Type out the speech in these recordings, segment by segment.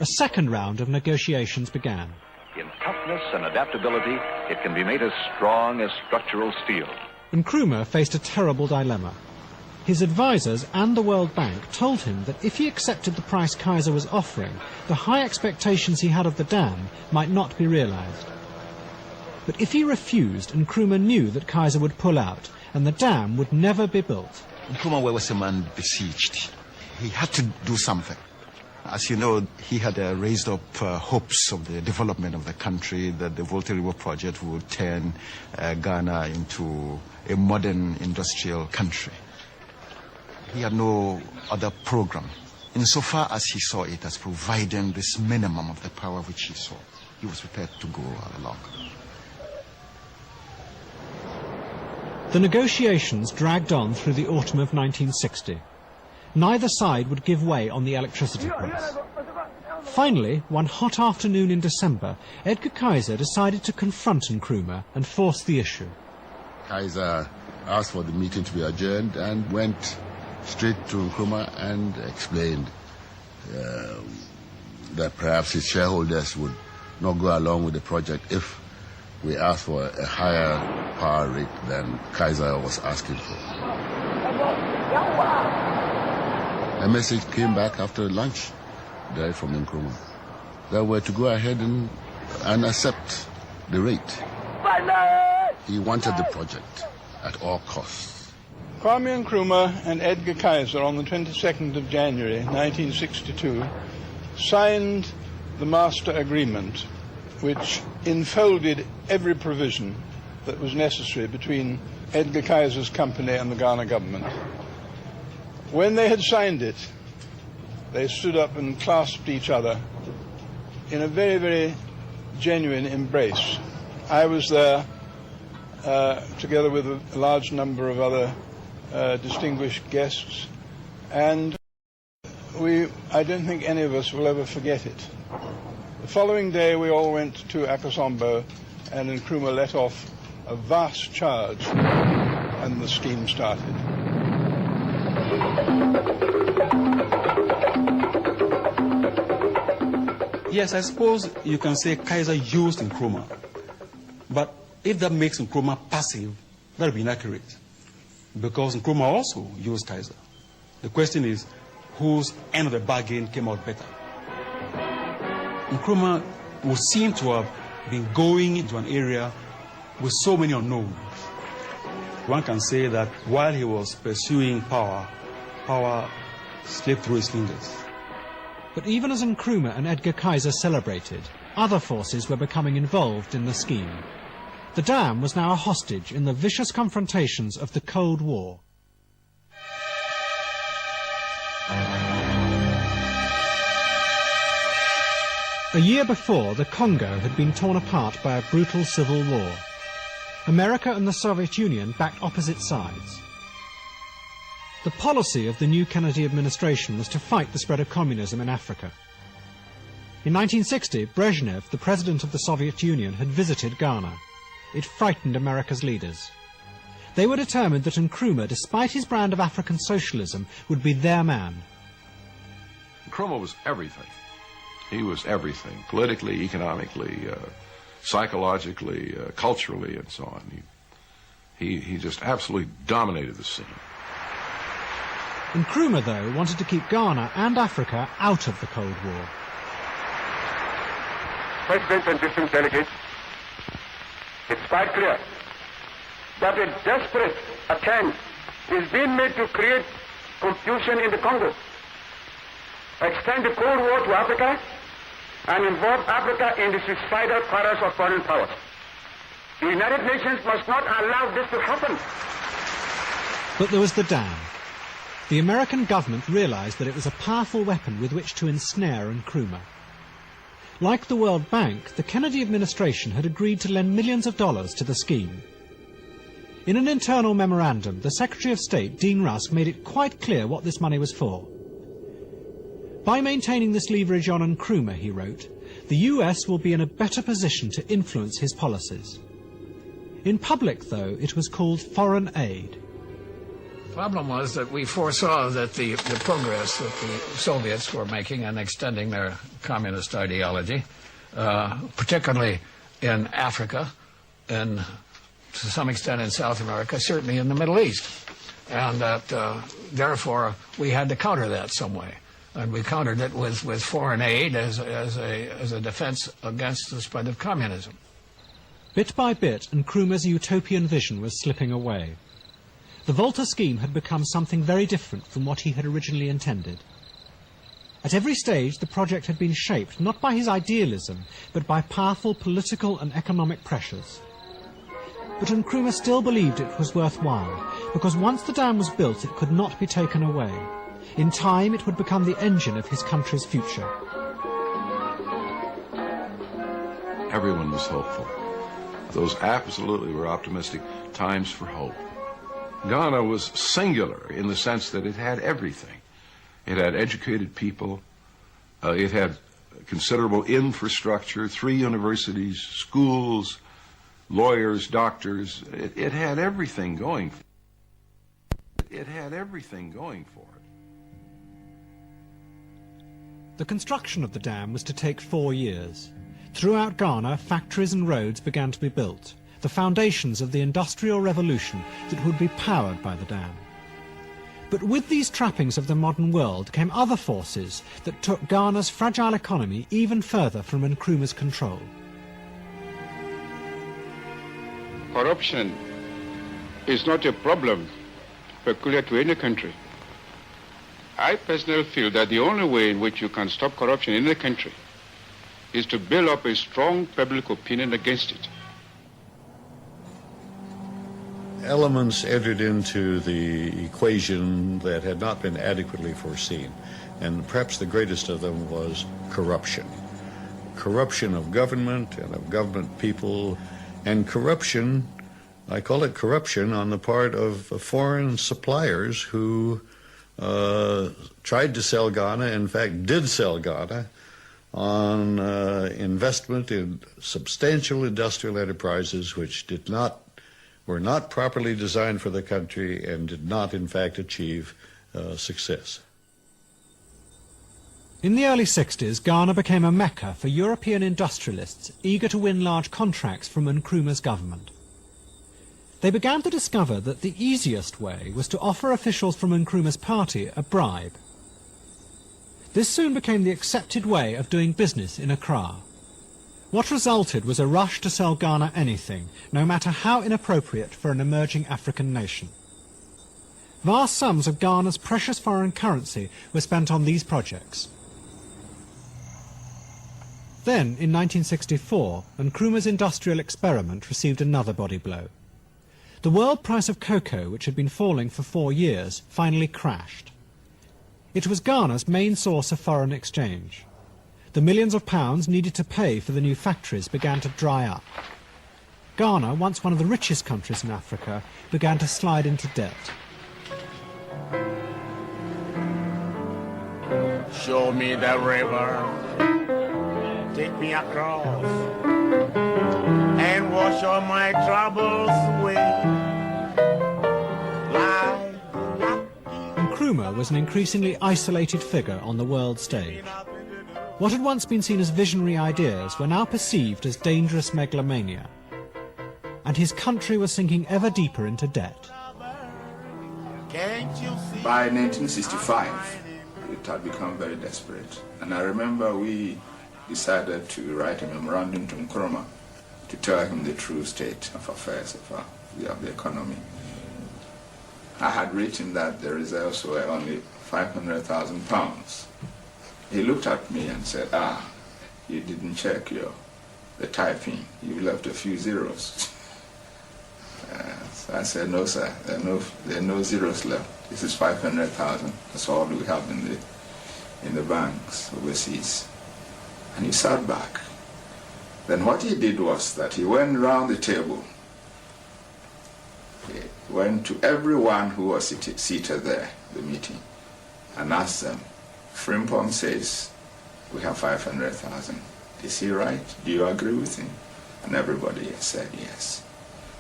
A second round of negotiations began. In toughness and adaptability, it can be made as strong as structural steel. Nkrumah faced a terrible dilemma. His advisors and the World Bank told him that if he accepted the price Kaiser was offering, the high expectations he had of the dam might not be realized. But if he refused, Nkrumah knew that Kaiser would pull out and the dam would never be built. Nkrumah was a man besieged. He had to do something. As you know, he had raised up hopes of the development of the country, that the Volta River project would turn Ghana into a modern industrial country. He had no other program. Insofar as he saw it as providing this minimum of the power which he saw, he was prepared to go along. The negotiations dragged on through the autumn of 1960. Neither side would give way on the electricity price. Finally, one hot afternoon in December, Edgar Kaiser decided to confront Nkrumah and force the issue. Kaiser asked for the meeting to be adjourned and went straight to Nkrumah and explained that perhaps his shareholders would not go along with the project if we asked for a higher power rate than Kaiser was asking for. A message came back after lunch there from Nkrumah that we're to go ahead and accept the rate. He wanted the project at all costs. KWAME Nkrumah and Edgar Kaiser on the 22nd of January 1962 signed the master agreement which enfolded every provision that was necessary between Edgar Kaiser's company and the Ghana government. When they had signed it, they stood up and clasped each other in a very, very genuine embrace. I was there together with a large number of other distinguished guests, and I don't think any of us will ever forget it. The following day we all went to Akosombo, and Nkrumah let off a vast charge and the scheme started. Yes, I suppose you can say Kaiser used Nkrumah, but if that makes Nkrumah passive, that would be inaccurate, because Nkrumah also used Kaiser. The question is, whose end of the bargain came out better? Nkrumah would seem to have been going into an area with so many unknowns. One can say that while he was pursuing power, power slipped through his fingers. But even as Nkrumah and Edgar Kaiser celebrated, other forces were becoming involved in the scheme. The dam was now a hostage in the vicious confrontations of the Cold War. A year before, the Congo had been torn apart by a brutal civil war. America and the Soviet Union backed opposite sides. The policy of the new Kennedy administration was to fight the spread of communism in Africa. In 1960, Brezhnev, the president of the Soviet Union, had visited Ghana. It frightened America's leaders. They were determined that Nkrumah, despite his brand of African socialism, would be their man. Nkrumah was everything. He was everything, politically, economically, psychologically, culturally, and so on. He just absolutely dominated the scene. Nkrumah, though, wanted to keep Ghana and Africa out of the Cold War. President and distinct delegates, it's quite clear that a desperate attempt is being made to create confusion in the Congo, extend the Cold War to Africa, and involve Africa in the suicidal quarrels of foreign powers. The United Nations must not allow this to happen. But there was the dam. The American government realized that it was a powerful weapon with which to ensnare Nkrumah. Like the World Bank, the Kennedy administration had agreed to lend millions of dollars to the scheme. In an internal memorandum, the Secretary of State, Dean Rusk, made it quite clear what this money was for. By maintaining this leverage on Nkrumah, he wrote, the US will be in a better position to influence his policies. In public, though, it was called foreign aid. problem was that we foresaw that the progress that the Soviets were making in extending their communist ideology, particularly in Africa and to some extent in South America, certainly in the Middle East, and that therefore we had to counter that some way. And we countered it with foreign aid as a defense against the spread of communism. Bit by bit, Nkrumah's utopian vision was slipping away. The Volta scheme had become something very different from what he had originally intended. At every stage, the project had been shaped not by his idealism, but by powerful political and economic pressures. But Nkrumah still believed it was worthwhile, because once the dam was built, it could not be taken away. In time, it would become the engine of his country's future. Everyone was hopeful. Those absolutely were optimistic times for hope. Ghana was singular in the sense that it had everything. It had educated people. It had considerable infrastructure, 3 universities, schools, lawyers, doctors. It had everything going. It had everything going for it. The construction of the dam was to take 4 years. Throughout Ghana, factories and roads began to be built, the foundations of the industrial revolution that would be powered by the dam. But with these trappings of the modern world came other forces that took Ghana's fragile economy even further from Nkrumah's control. Corruption is not a problem peculiar to any country. I personally feel that the only way in which you can stop corruption in a country is to build up a strong public opinion against it. Elements entered into the equation that had not been adequately foreseen, and perhaps the greatest of them was corruption. Corruption of government and of government people, and corruption, I call it corruption, on the part of foreign suppliers who tried to sell Ghana, in fact did sell Ghana, on investment in substantial industrial enterprises which were not properly designed for the country and did not in fact achieve success. In the early 60s, Ghana became a mecca for European industrialists eager to win large contracts from Nkrumah's government. They began to discover that the easiest way was to offer officials from Nkrumah's party a bribe. This soon became the accepted way of doing business in Accra. What resulted was a rush to sell Ghana anything, no matter how inappropriate for an emerging African nation. Vast sums of Ghana's precious foreign currency were spent on these projects. Then, in 1964, Nkrumah's industrial experiment received another body blow. The world price of cocoa, which had been falling for 4 years, finally crashed. It was Ghana's main source of foreign exchange. The millions of pounds needed to pay for the new factories began to dry up. Ghana, once one of the richest countries in Africa, began to slide into debt. Show me the river, take me across, and wash all my troubles away. Nkrumah was an increasingly isolated figure on the world stage. What had once been seen as visionary ideas were now perceived as dangerous megalomania. And his country was sinking ever deeper into debt. By 1965, it had become very desperate. And I remember we decided to write a memorandum to Nkrumah to tell him the true state of affairs of the economy. I had written that the reserves were only £500,000. He looked at me and said, you didn't check the typing. You left a few zeros. So I said, no, sir, there are no zeros left. This is 500,000. That's all we have in the banks overseas. And he sat back. Then what he did was that he went round the table. He went to everyone who was seated there, the meeting, and asked them, Frimpong says we have 500,000. Is he right? Do you agree with him? And everybody said yes.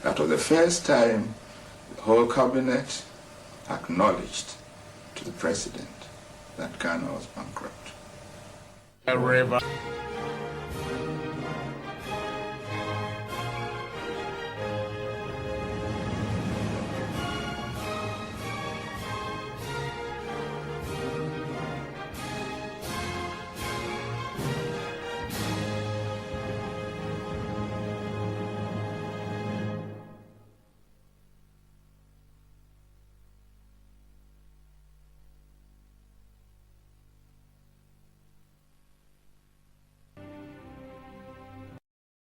That was the first time the whole cabinet, acknowledged to the president that Ghana was bankrupt. A river.